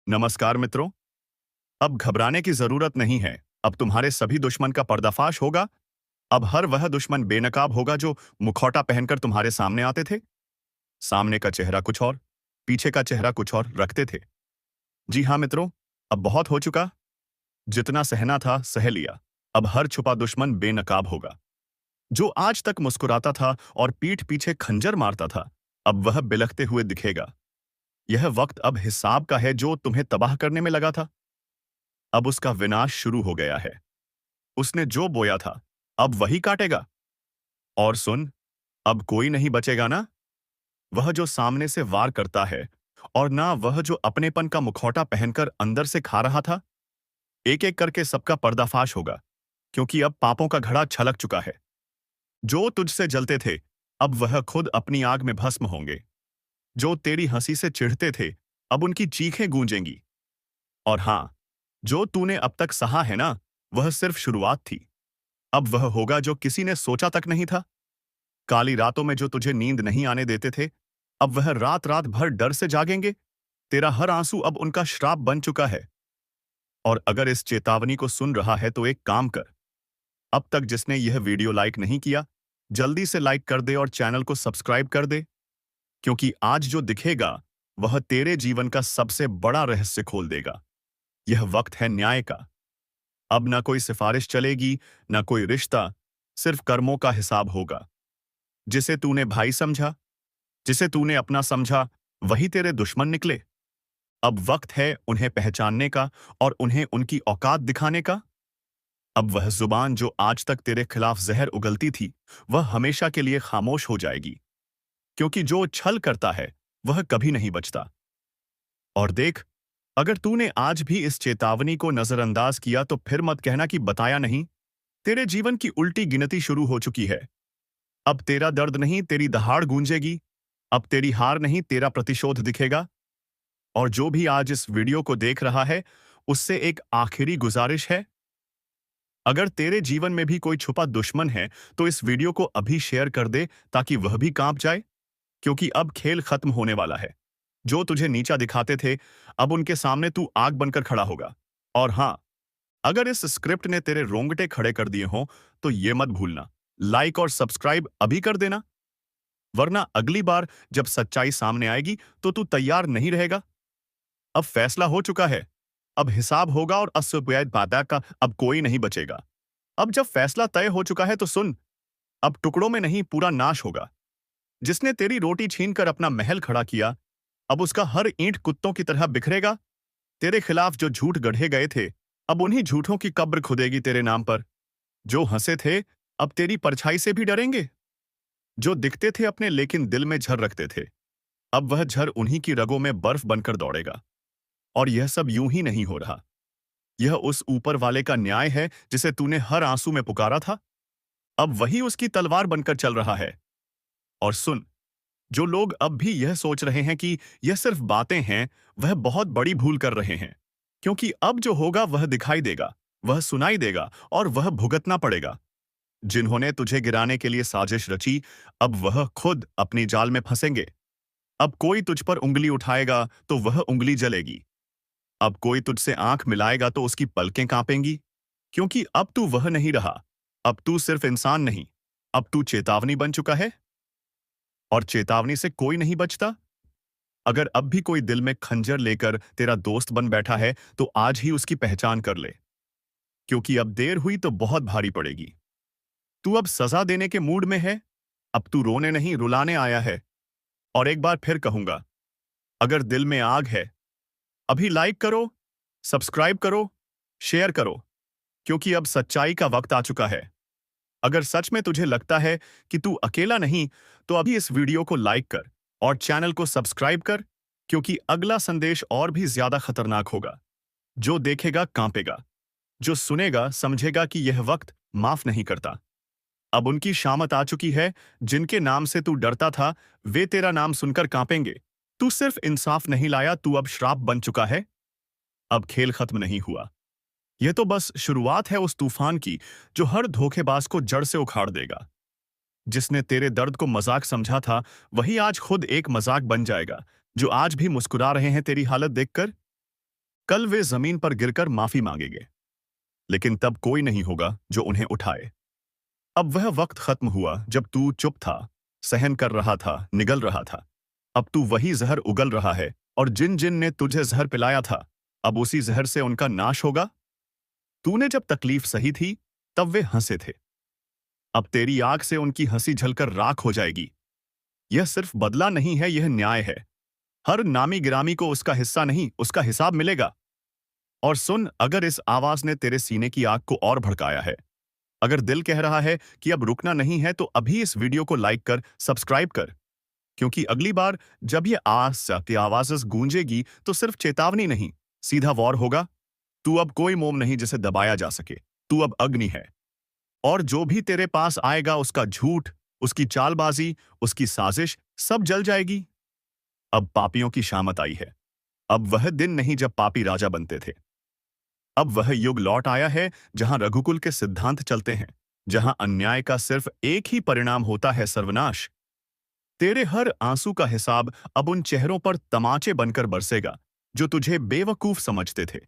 नमस्कार मित्रों। अब घबराने की जरूरत नहीं है। अब तुम्हारे सभी दुश्मन का पर्दाफाश होगा। अब हर वह दुश्मन बेनकाब होगा जो मुखौटा पहनकर तुम्हारे सामने आते थे। सामने का चेहरा कुछ और, पीछे का चेहरा कुछ और रखते थे। जी हाँ मित्रों, अब बहुत हो चुका। जितना सहना था सह लिया। अब हर छुपा दुश्मन बेनकाब होगा। जो आज तक मुस्कुराता था और पीठ पीछे खंजर मारता था, अब वह बिलखते हुए दिखेगा। यह वक्त अब हिसाब का है। जो तुम्हें तबाह करने में लगा था, अब उसका विनाश शुरू हो गया है। उसने जो बोया था, अब वही काटेगा। और सुन, अब कोई नहीं बचेगा ना वह जो सामने से वार करता है, और ना वह जो अपनेपन का मुखौटा पहनकर अंदर से खा रहा था। एक एक करके सबका पर्दाफाश होगा, क्योंकि अब पापों का घड़ा छलक चुका है। जो तुझसे जलते थे, अब वह खुद अपनी आग में भस्म होंगे। जो तेरी हंसी से चिढ़ते थे, अब उनकी चीखें गूंजेंगी। और हां, जो तूने अब तक सहा है ना, वह सिर्फ शुरुआत थी। अब वह होगा जो किसी ने सोचा तक नहीं था। काली रातों में जो तुझे नींद नहीं आने देते थे, अब वह रात रात भर डर से जागेंगे। तेरा हर आंसू अब उनका श्राप बन चुका है। और अगर इस चेतावनी को सुन रहा है तो एक काम कर। अब तक जिसने यह वीडियो लाइक नहीं किया, जल्दी से लाइक कर दे और चैनल को सब्सक्राइब कर दे। क्योंकि आज जो दिखेगा, वह तेरे जीवन का सबसे बड़ा रहस्य खोल देगा। यह वक्त है न्याय का। अब ना कोई सिफारिश चलेगी, ना कोई रिश्ता। सिर्फ कर्मों का हिसाब होगा। जिसे तूने भाई समझा, जिसे तूने अपना समझा, वही तेरे दुश्मन निकले। अब वक्त है उन्हें पहचानने का और उन्हें उनकी औकात दिखाने का। अब वह जुबान जो आज तक तेरे खिलाफ जहर उगलती थी, वह हमेशा के लिए खामोश हो जाएगी। क्योंकि जो छल करता है, वह कभी नहीं बचता। और देख, अगर तूने आज भी इस चेतावनी को नजरअंदाज किया तो फिर मत कहना कि बताया नहीं। तेरे जीवन की उल्टी गिनती शुरू हो चुकी है। अब तेरा दर्द नहीं, तेरी दहाड़ गूंजेगी। अब तेरी हार नहीं, तेरा प्रतिशोध दिखेगा। और जो भी आज इस वीडियो को देख रहा है, उससे एक आखिरी गुजारिश है। अगर तेरे जीवन में भी कोई छुपा दुश्मन है, तो इस वीडियो को अभी शेयर कर दे, ताकि वह भी कांप जाए। क्योंकि अब खेल खत्म होने वाला है। जो तुझे नीचा दिखाते थे, अब उनके सामने तू आग बनकर खड़ा होगा। और हाँ, अगर इस स्क्रिप्ट ने तेरे रोंगटे खड़े कर दिए हों, तो ये मत भूलना, लाइक और सब्सक्राइब अभी कर देना। वरना अगली बार जब सच्चाई सामने आएगी, तो तू तैयार नहीं रहेगा। अब फैसला हो चुका है। अब हिसाब होगा और अस्वप्यायित बाधा का अब कोई नहीं बचेगा। अब जब फैसला तय हो चुका है तो सुन, अब टुकड़ों में नहीं, पूरा नाश होगा। जिसने तेरी रोटी छीनकर अपना महल खड़ा किया, अब उसका हर ईंट कुत्तों की तरह बिखरेगा। तेरे खिलाफ जो झूठ गढ़े गए थे, अब उन्हीं झूठों की कब्र खुदेगी तेरे नाम पर। जो हंसे थे, अब तेरी परछाई से भी डरेंगे। जो दिखते थे अपने लेकिन दिल में झर रखते थे, अब वह झर उन्हीं की रगों में बर्फ बनकर दौड़ेगा। और यह सब यूं ही नहीं हो रहा। यह उस ऊपर वाले का न्याय है जिसे तूने हर आंसू में पुकारा था। अब वही उसकी तलवार बनकर चल रहा है। और सुन, जो लोग अब भी यह सोच रहे हैं कि यह सिर्फ बातें हैं, वह बहुत बड़ी भूल कर रहे हैं। क्योंकि अब जो होगा वह दिखाई देगा, वह सुनाई देगा और वह भुगतना पड़ेगा। जिन्होंने तुझे गिराने के लिए साजिश रची, अब वह खुद अपनी जाल में फंसेंगे। अब कोई तुझ पर उंगली उठाएगा तो वह उंगली जलेगी। अब कोई तुझसे आंख मिलाएगा तो उसकी पलकें कांपेंगी। क्योंकि अब तू वह नहीं रहा। अब तू सिर्फ इंसान नहीं, अब तू चेतावनी बन चुका है। और चेतावनी से कोई नहीं बचता। अगर अब भी कोई दिल में खंजर लेकर तेरा दोस्त बन बैठा है, तो आज ही उसकी पहचान कर ले। क्योंकि अब देर हुई तो बहुत भारी पड़ेगी। तू अब सजा देने के मूड में है। अब तू रोने नहीं, रुलाने आया है। और एक बार फिर कहूंगा, अगर दिल में आग है, अभी लाइक करो, सब्सक्राइब करो, शेयर करो। क्योंकि अब सच्चाई का वक्त आ चुका है। अगर सच में तुझे लगता है कि तू अकेला नहीं, तो अभी इस वीडियो को लाइक कर और चैनल को सब्सक्राइब कर। क्योंकि अगला संदेश और भी ज्यादा खतरनाक होगा। जो देखेगा कांपेगा, जो सुनेगा समझेगा कि यह वक्त माफ नहीं करता। अब उनकी शामत आ चुकी है। जिनके नाम से तू डरता था, वे तेरा नाम सुनकर कांपेंगे। तू सिर्फ इंसाफ नहीं लाया, तू अब श्राप बन चुका है। अब खेल खत्म नहीं हुआ। यह तो बस शुरुआत है उस तूफान की, जो हर धोखेबाज को जड़ से उखाड़ देगा। जिसने तेरे दर्द को मजाक समझा था, वही आज खुद एक मजाक बन जाएगा। जो आज भी मुस्कुरा रहे हैं तेरी हालत देखकर, कल वे जमीन पर गिरकर माफी मांगेंगे, लेकिन तब कोई नहीं होगा जो उन्हें उठाए। अब वह वक्त खत्म हुआ जब तू चुप था, सहन कर रहा था, निगल रहा था। अब तू वही जहर उगल रहा है, और जिन जिन ने तुझे जहर पिलाया था, अब उसी जहर से उनका नाश होगा। तूने जब तकलीफ सही थी, तब वे हंसे थे। अब तेरी आंख से उनकी हंसी झलकर राख हो जाएगी। यह सिर्फ बदला नहीं है, यह न्याय है। हर नामी गिरामी को उसका हिस्सा नहीं, उसका हिसाब मिलेगा। और सुन, अगर इस आवाज ने तेरे सीने की आग को और भड़काया है, अगर दिल कह रहा है कि अब रुकना नहीं है, तो अभी इस वीडियो को लाइक कर, सब्सक्राइब कर। क्योंकि अगली बार जब ये की आवाज गूंजेगी, तो सिर्फ चेतावनी नहीं, सीधा वॉर होगा। तू अब कोई मोम नहीं जिसे दबाया जा सके। तू अब अग्नि है। और जो भी तेरे पास आएगा, उसका झूठ, उसकी चालबाजी, उसकी साजिश सब जल जाएगी। अब पापियों की शामत आई है। अब वह दिन नहीं जब पापी राजा बनते थे। अब वह युग लौट आया है जहां रघुकुल के सिद्धांत चलते हैं, जहां अन्याय का सिर्फ एक ही परिणाम होता है, सर्वनाश। तेरे हर आंसू का हिसाब अब उन चेहरों पर तमाचे बनकर बरसेगा जो तुझे बेवकूफ समझते थे।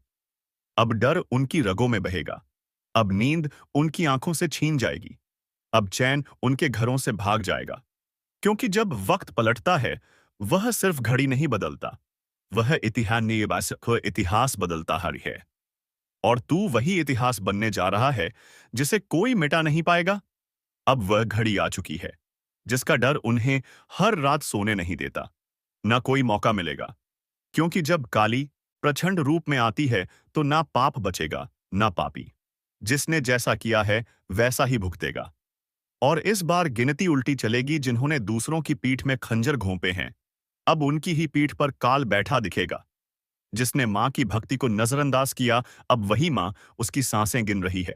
अब डर उनकी रगों में बहेगा। अब नींद उनकी आंखों से छीन जाएगी। अब चैन उनके घरों से भाग जाएगा। क्योंकि जब वक्त पलटता है, वह सिर्फ घड़ी नहीं बदलता, वह इतिहास बदलता है। और तू वही इतिहास बनने जा रहा है जिसे कोई मिटा नहीं पाएगा। अब वह घड़ी आ चुकी है जिसका डर उन्हें हर रात सोने नहीं देता। ना कोई मौका मिलेगा, क्योंकि जब काली प्रचंड रूप में आती है, तो ना पाप बचेगा, ना पापी। जिसने जैसा किया है वैसा ही भुगतेगा। और इस बार गिनती उल्टी चलेगी। जिन्होंने दूसरों की पीठ में खंजर घोंपे हैं, अब उनकी ही पीठ पर काल बैठा दिखेगा। जिसने मां की भक्ति को नजरअंदाज किया, अब वही मां उसकी सांसें गिन रही है।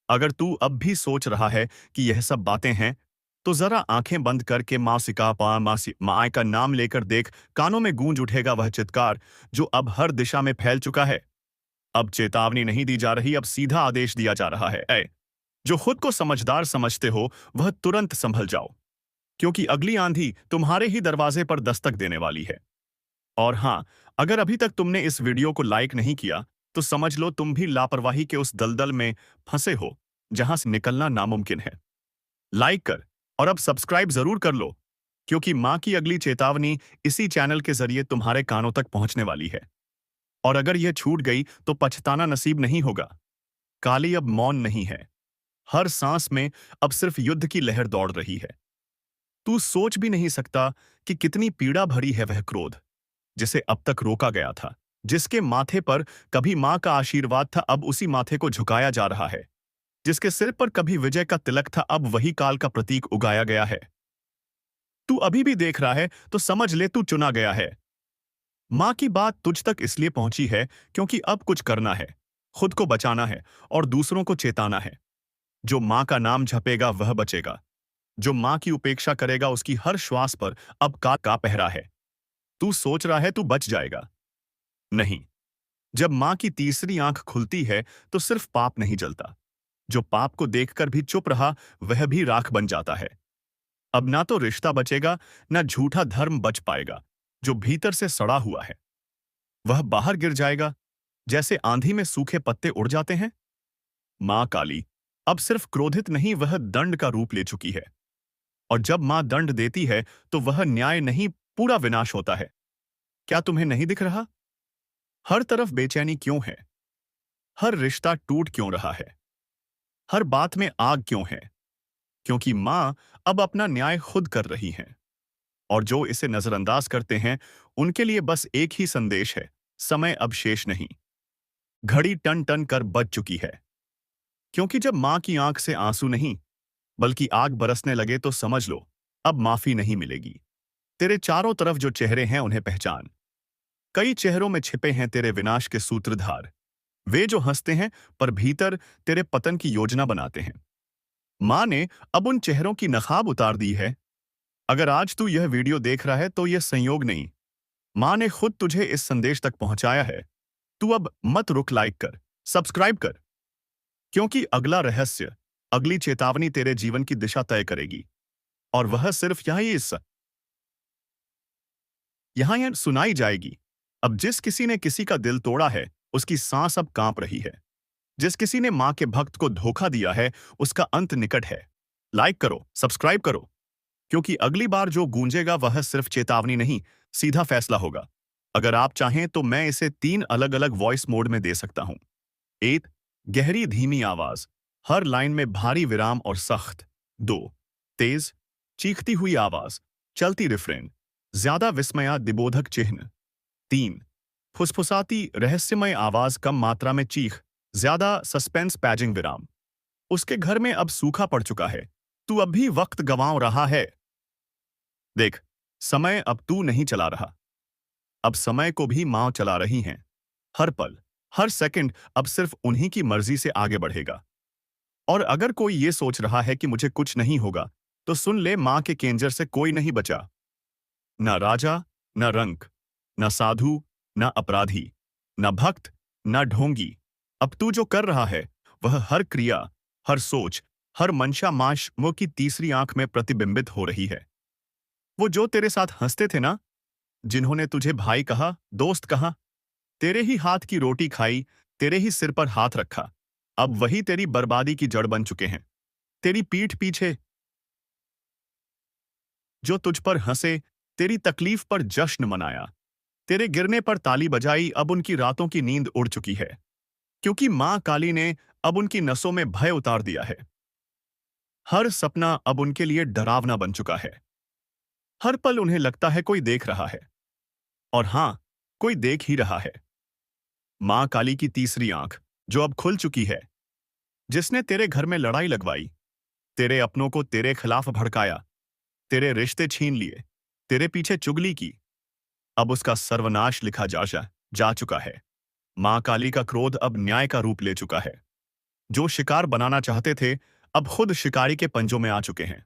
अगर तू अब भी सोच रहा है कि यह सब बातें हैं, तो जरा आंखें बंद करके मासिका पा मासी माए का नाम लेकर देख। कानों में गूंज उठेगा वह चित्कार जो अब हर दिशा में फैल चुका है। अब चेतावनी नहीं दी जा रही, अब सीधा आदेश दिया जा रहा है। ऐ जो खुद को समझदार समझते हो, वह तुरंत संभल जाओ, क्योंकि अगली आंधी तुम्हारे ही दरवाजे पर दस्तक देने वाली है। और हां, अगर अभी तक तुमने इस वीडियो को लाइक नहीं किया, तो समझ लो तुम भी लापरवाही के उस दलदल में फंसे हो जहां से निकलना नामुमकिन है। लाइक कर और अब सब्सक्राइब जरूर कर लो, क्योंकि मां की अगली चेतावनी इसी चैनल के जरिए तुम्हारे कानों तक पहुंचने वाली है। और अगर यह छूट गई तो पछताना नसीब नहीं होगा। काली अब मौन नहीं है। हर सांस में अब सिर्फ युद्ध की लहर दौड़ रही है। तू सोच भी नहीं सकता कि कितनी पीड़ा भरी है वह क्रोध जिसे अब तक रोका गया था। जिसके माथे पर कभी मां का आशीर्वाद था, अब उसी माथे को झुकाया जा रहा है। जिसके सिर पर कभी विजय का तिलक था, अब वही काल का प्रतीक उगाया गया है। तू अभी भी देख रहा है तो समझ ले, तू चुना गया है। मां की बात तुझ तक इसलिए पहुंची है क्योंकि अब कुछ करना है, खुद को बचाना है और दूसरों को चेताना है। जो मां का नाम जपेगा वह बचेगा। जो मां की उपेक्षा करेगा, उसकी हर श्वास पर अब काल का पहरा है। तू सोच रहा है तू बच जाएगा? नहीं। जब मां की तीसरी आंख खुलती है, तो सिर्फ पाप नहीं जलता। जो पाप को देखकर भी चुप रहा, वह भी राख बन जाता है। अब ना तो रिश्ता बचेगा, ना झूठा धर्म बच पाएगा। जो भीतर से सड़ा हुआ है, वह बाहर गिर जाएगा, जैसे आंधी में सूखे पत्ते उड़ जाते हैं। मां काली अब सिर्फ क्रोधित नहीं, वह दंड का रूप ले चुकी है। और जब मां दंड देती है, तो वह न्याय नहीं, पूरा विनाश होता है। क्या तुम्हें नहीं दिख रहा? हर तरफ बेचैनी क्यों है? हर रिश्ता टूट क्यों रहा है? हर बात में आग क्यों है? क्योंकि मां अब अपना न्याय खुद कर रही हैं। और जो इसे नजरअंदाज करते हैं, उनके लिए बस एक ही संदेश है: समय अब शेष नहीं। घड़ी टन टन कर बज चुकी है। क्योंकि जब मां की आंख से आंसू नहीं, बल्कि आग बरसने लगे, तो समझ लो अब माफी नहीं मिलेगी। तेरे चारों तरफ जो चेहरे हैं, उन्हें पहचान। कई चेहरों में छिपे हैं तेरे विनाश के सूत्रधार। वे जो हंसते हैं पर भीतर तेरे पतन की योजना बनाते हैं। मां ने अब उन चेहरों की नकाब उतार दी है। अगर आज तू यह वीडियो देख रहा है, तो यह संयोग नहीं, मां ने खुद तुझे इस संदेश तक पहुंचाया है। तू अब मत रुक, लाइक कर, सब्सक्राइब कर, क्योंकि अगला रहस्य, अगली चेतावनी तेरे जीवन की दिशा तय करेगी। और वह सिर्फ यहां सुनाई जाएगी। अब जिस किसी ने किसी का दिल तोड़ा है, उसकी सांस अब कांप रही है। जिस किसी ने मां के भक्त को धोखा दिया है, उसका अंत निकट है। लाइक करो, सब्सक्राइब करो, क्योंकि अगली बार जो गूंजेगा वह सिर्फ चेतावनी नहीं, सीधा फैसला होगा। अगर आप चाहें तो मैं इसे 3 अलग-अलग वॉइस मोड में दे सकता हूं। 1, गहरी धीमी आवाज, हर लाइन में भारी विराम और सख्त। 2, तेज, चीखती हुई आवाज, चलती रिफ्रेन, ज्यादा विस्मयादिबोधक चिन्ह। 3, फुसफुसाती रहस्यमय आवाज, कम मात्रा में चीख, ज्यादा सस्पेंस पैजिंग विराम। उसके घर में अब सूखा पड़ चुका है। तू अब भी वक्त गंवा रहा है। देख, समय अब तू नहीं चला रहा। अब समय को भी मां चला रही हैं। हर पल, हर सेकंड अब सिर्फ उन्हीं की मर्जी से आगे बढ़ेगा। और अगर कोई ये सोच रहा है कि मुझे कुछ नहीं होगा, तो सुन ले, मां के केंजर से कोई नहीं बचा। न राजा, न रंक, न साधु, न अपराधी, न भक्त, न ढोंगी। अब तू जो कर रहा है, वह हर क्रिया, हर सोच, हर मंशा माश मुंह की तीसरी आंख में प्रतिबिंबित हो रही है। वो जो तेरे साथ हंसते थे ना, जिन्होंने तुझे भाई कहा, दोस्त कहा, तेरे ही हाथ की रोटी खाई, तेरे ही सिर पर हाथ रखा, अब वही तेरी बर्बादी की जड़ बन चुके हैं। तेरी पीठ पीछे जो तुझ पर हंसे, तेरी तकलीफ पर जश्न मनाया, तेरे गिरने पर ताली बजाई, अब उनकी रातों की नींद उड़ चुकी है, क्योंकि मां काली ने अब उनकी नसों में भय उतार दिया है। हर सपना अब उनके लिए डरावना बन चुका है। हर पल उन्हें लगता है कोई देख रहा है। और हां, कोई देख ही रहा है। मां काली की तीसरी आंख, जो अब खुल चुकी है, जिसने तेरे घर में लड़ाई लगवाई, तेरे अपनों को तेरे खिलाफ भड़काया, तेरे रिश्ते छीन लिए, तेरे पीछे चुगली की, अब उसका सर्वनाश लिखा जा चुका है। मां काली का क्रोध अब न्याय का रूप ले चुका है। जो शिकार बनाना चाहते थे, अब खुद शिकारी के पंजों में आ चुके हैं।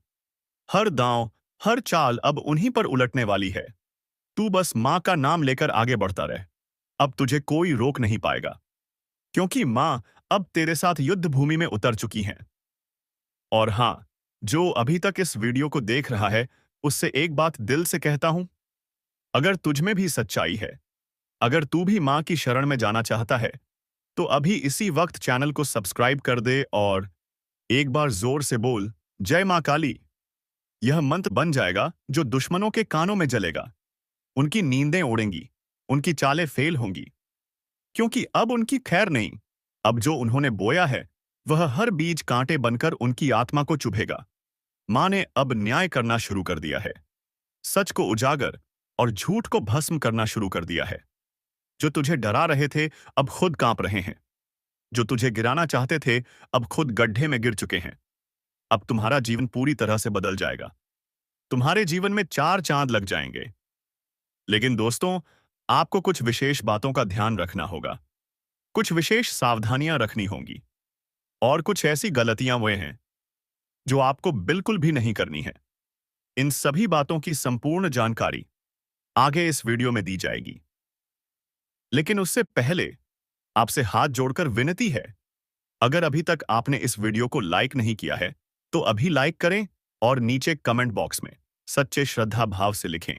हर दांव, हर चाल अब उन्हीं पर उलटने वाली है। तू बस मां का नाम लेकर आगे बढ़ता रह। अब तुझे कोई रोक नहीं पाएगा, क्योंकि मां अब तेरे साथ युद्ध भूमि में उतर चुकी हैं। और हां, जो अभी तक इस वीडियो को देख रहा है, उससे एक बात दिल से कहता हूं, अगर तुझ में भी सच्चाई है, अगर तू भी मां की शरण में जाना चाहता है, तो अभी इसी वक्त चैनल को सब्सक्राइब कर दे और एक बार जोर से बोल, जय मां काली। यह मंत्र बन जाएगा जो दुश्मनों के कानों में जलेगा। उनकी नींदें उड़ेंगी, उनकी चालें फेल होंगी, क्योंकि अब उनकी खैर नहीं। अब जो उन्होंने बोया है, वह हर बीज कांटे बनकर उनकी आत्मा को चुभेगा। मां ने अब न्याय करना शुरू कर दिया है, सच को उजागर और झूठ को भस्म करना शुरू कर दिया है। जो तुझे डरा रहे थे, अब खुद कांप रहे हैं। जो तुझे गिराना चाहते थे, अब खुद गड्ढे में गिर चुके हैं। अब तुम्हारा जीवन पूरी तरह से बदल जाएगा। तुम्हारे जीवन में 4 चांद लग जाएंगे। लेकिन दोस्तों, आपको कुछ विशेष बातों का ध्यान रखना होगा, कुछ विशेष सावधानियां रखनी होंगी, और कुछ ऐसी गलतियां वे हैं जो आपको बिल्कुल भी नहीं करनी है। इन सभी बातों की संपूर्ण जानकारी आगे इस वीडियो में दी जाएगी। लेकिन उससे पहले आपसे हाथ जोड़कर विनती है, अगर अभी तक आपने इस वीडियो को लाइक नहीं किया है, तो अभी लाइक करें और नीचे कमेंट बॉक्स में सच्चे श्रद्धा भाव से लिखें,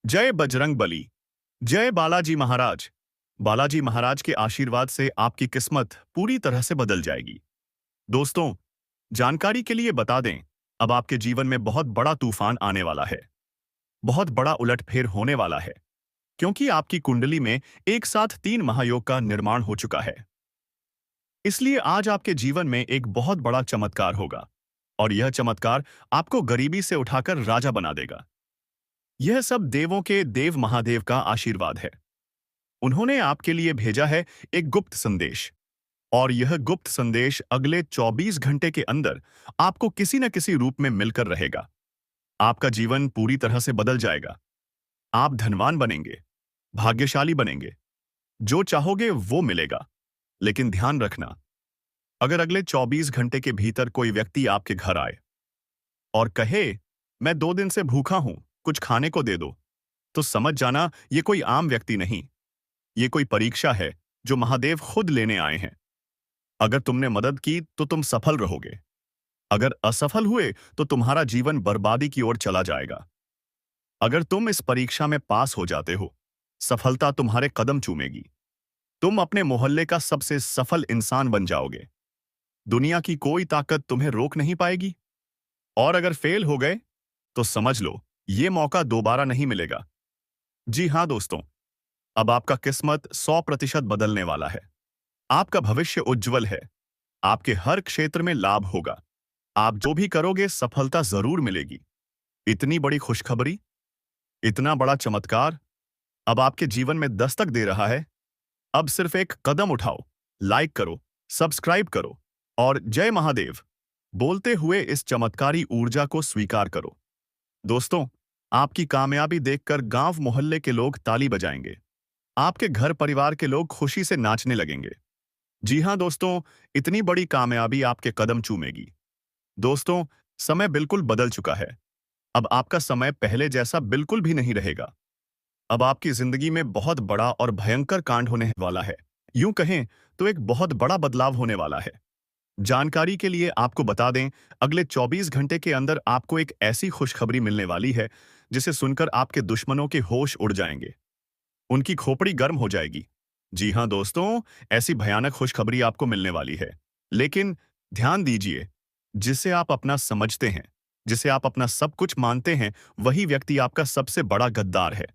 जय बजरंग बली, जय बालाजी महाराज। बालाजी महाराज के आशीर्वाद से आपकी किस्मत पूरी तरह से बदल जाएगी। दोस्तों, जानकारी के लिए बता दें, अब आपके जीवन में बहुत बड़ा तूफान आने वाला है। बहुत बड़ा उलटफेर होने वाला है, क्योंकि आपकी कुंडली में एक साथ 3 महायोग का निर्माण हो चुका है। इसलिए आज आपके जीवन में एक बहुत बड़ा चमत्कार होगा, और यह चमत्कार आपको गरीबी से उठाकर राजा बना देगा। यह सब देवों के देव महादेव का आशीर्वाद है। उन्होंने आपके लिए भेजा है एक गुप्त संदेश, और यह गुप्त संदेश अगले 24 घंटे के अंदर आपको किसी न किसी रूप में मिलकर रहेगा। आपका जीवन पूरी तरह से बदल जाएगा। आप धनवान बनेंगे, भाग्यशाली बनेंगे। जो चाहोगे वो मिलेगा। लेकिन ध्यान रखना, अगर अगले 24 घंटे के भीतर कोई व्यक्ति आपके घर आए और कहे, मैं 2 दिन से भूखा हूं, कुछ खाने को दे दो, तो समझ जाना ये कोई आम व्यक्ति नहीं, ये कोई परीक्षा है जो महादेव खुद लेने आए हैं। अगर तुमने मदद की तो तुम सफल रहोगे। अगर असफल हुए तो तुम्हारा जीवन बर्बादी की ओर चला जाएगा। अगर तुम इस परीक्षा में पास हो जाते हो सफलता तुम्हारे कदम चूमेगी। तुम अपने मोहल्ले का सबसे सफल इंसान बन जाओगे। दुनिया की कोई ताकत तुम्हें रोक नहीं पाएगी। और अगर फेल हो गए तो समझ लो ये मौका दोबारा नहीं मिलेगा। जी हाँ दोस्तों, अब आपका किस्मत 100% बदलने वाला है। आपका भविष्य उज्जवल है। आपके हर क्षेत्र में लाभ होगा। आप जो भी करोगे सफलता जरूर मिलेगी। इतनी बड़ी खुशखबरी, इतना बड़ा चमत्कार अब आपके जीवन में दस्तक दे रहा है। अब सिर्फ एक कदम उठाओ, लाइक करो, सब्सक्राइब करो और जय महादेव बोलते हुए इस चमत्कारी ऊर्जा को स्वीकार करो। दोस्तों, आपकी कामयाबी देखकर गांव मोहल्ले के लोग ताली बजाएंगे। आपके घर परिवार के लोग खुशी से नाचने लगेंगे। जी हाँ दोस्तों, इतनी बड़ी कामयाबी आपके कदम चूमेगी। दोस्तों, समय बिल्कुल बदल चुका है। अब आपका समय पहले जैसा बिल्कुल भी नहीं रहेगा। अब आपकी जिंदगी में बहुत बड़ा और भयंकर कांड होने वाला है। यूं कहें तो एक बहुत बड़ा बदलाव होने वाला है। जानकारी के लिए आपको बता दें, अगले 24 घंटे के अंदर आपको एक ऐसी खुशखबरी मिलने वाली है जिसे सुनकर आपके दुश्मनों के होश उड़ जाएंगे। उनकी खोपड़ी गर्म हो जाएगी। जी हाँ दोस्तों, ऐसी भयानक खुशखबरी आपको मिलने वाली है। लेकिन ध्यान दीजिए, जिसे आप अपना समझते हैं, जिसे आप अपना सब कुछ मानते हैं, वही व्यक्ति आपका सबसे बड़ा गद्दार है।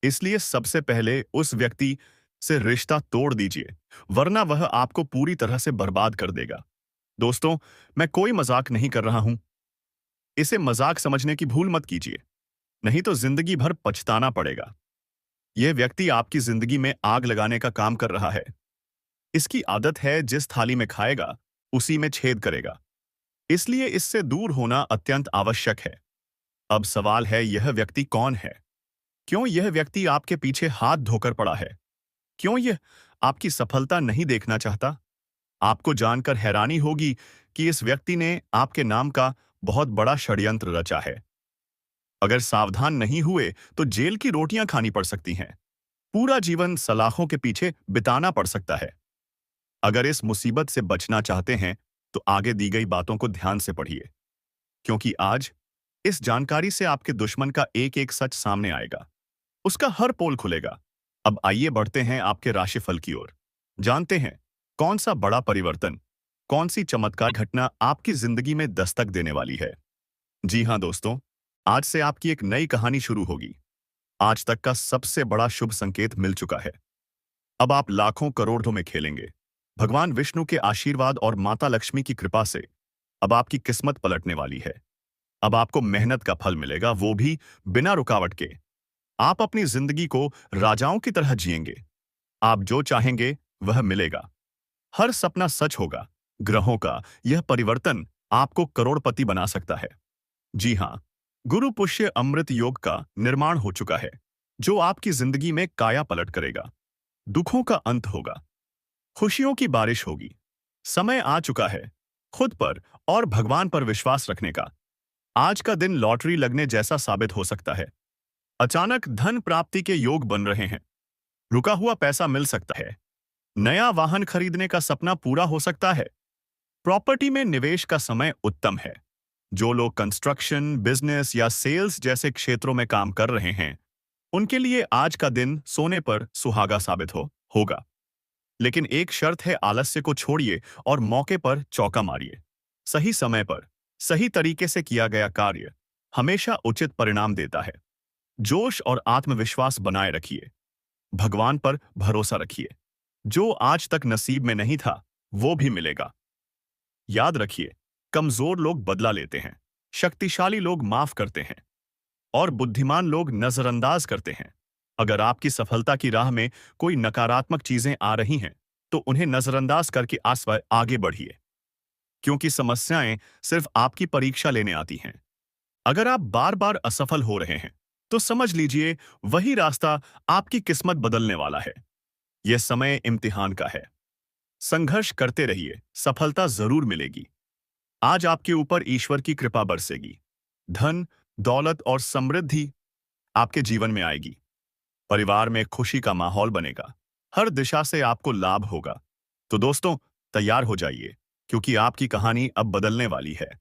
इसलिए सबसे पहले उस व्यक्ति से रिश्ता तोड़ दीजिए, वरना वह आपको पूरी तरह से बर्बाद कर देगा। दोस्तों, मैं कोई मजाक नहीं कर रहा हूं। इसे मजाक समझने की भूल मत कीजिए, नहीं तो जिंदगी भर पछताना पड़ेगा। यह व्यक्ति आपकी जिंदगी में आग लगाने का काम कर रहा है। इसकी आदत है जिस थाली में खाएगा उसी में छेद करेगा। इसलिए इससे दूर होना अत्यंत आवश्यक है। अब सवाल है, यह व्यक्ति कौन है? क्यों यह व्यक्ति आपके पीछे हाथ धोकर पड़ा है? क्यों यह आपकी सफलता नहीं देखना चाहता? आपको जानकर हैरानी होगी कि इस व्यक्ति ने आपके नाम का बहुत बड़ा षड्यंत्र रचा है। अगर सावधान नहीं हुए तो जेल की रोटियां खानी पड़ सकती हैं। पूरा जीवन सलाखों के पीछे बिताना पड़ सकता है। अगर इस मुसीबत से बचना चाहते हैं तो आगे दी गई बातों को ध्यान से पढ़िए, क्योंकि आज इस जानकारी से आपके दुश्मन का एक एक सच सामने आएगा। उसका हर पोल खुलेगा। अब आइए बढ़ते हैं आपके राशिफल की ओर। जानते हैं कौन सा बड़ा परिवर्तन, कौन सी चमत्कार घटना आपकी जिंदगी में दस्तक देने वाली है। जी हाँ दोस्तों, आज से आपकी एक नई कहानी शुरू होगी। आज तक का सबसे बड़ा शुभ संकेत मिल चुका है। अब आप लाखों करोड़ों में खेलेंगे। भगवान विष्णु के आशीर्वाद और माता लक्ष्मी की कृपा से अब आपकी किस्मत पलटने वाली है। अब आपको मेहनत का फल मिलेगा, वो भी बिना रुकावट के। आप अपनी जिंदगी को राजाओं की तरह जिएंगे। आप जो चाहेंगे वह मिलेगा। हर सपना सच होगा। ग्रहों का यह परिवर्तन आपको करोड़पति बना सकता है। जी हाँ, गुरु पुष्य अमृत योग का निर्माण हो चुका है, जो आपकी जिंदगी में काया पलट करेगा। दुखों का अंत होगा, खुशियों की बारिश होगी। समय आ चुका है खुद पर और भगवान पर विश्वास रखने का। आज का दिन लॉटरी लगने जैसा साबित हो सकता है। अचानक धन प्राप्ति के योग बन रहे हैं। रुका हुआ पैसा मिल सकता है। नया वाहन खरीदने का सपना पूरा हो सकता है। प्रॉपर्टी में निवेश का समय उत्तम है। जो लोग कंस्ट्रक्शन, बिजनेस या सेल्स जैसे क्षेत्रों में काम कर रहे हैं, उनके लिए आज का दिन सोने पर सुहागा साबित होगा। लेकिन एक शर्त है, आलस्य को छोड़िए और मौके पर चौका मारिए। सही समय पर सही तरीके से किया गया कार्य हमेशा उचित परिणाम देता है। जोश और आत्मविश्वास बनाए रखिए। भगवान पर भरोसा रखिए। जो आज तक नसीब में नहीं था वो भी मिलेगा। याद रखिए, कमजोर लोग बदला लेते हैं, शक्तिशाली लोग माफ करते हैं और बुद्धिमान लोग नजरअंदाज करते हैं। अगर आपकी सफलता की राह में कोई नकारात्मक चीजें आ रही हैं तो उन्हें नजरअंदाज करके आगे बढ़िए, क्योंकि समस्याएं सिर्फ आपकी परीक्षा लेने आती हैं। अगर आप बार बार असफल हो रहे हैं तो समझ लीजिए वही रास्ता आपकी किस्मत बदलने वाला है। यह समय इम्तिहान का है। संघर्ष करते रहिए, सफलता जरूर मिलेगी। आज आपके ऊपर ईश्वर की कृपा बरसेगी। धन, दौलत और समृद्धि आपके जीवन में आएगी। परिवार में खुशी का माहौल बनेगा। हर दिशा से आपको लाभ होगा। तो दोस्तों, तैयार हो जाइए, क्योंकि आपकी कहानी अब बदलने वाली है।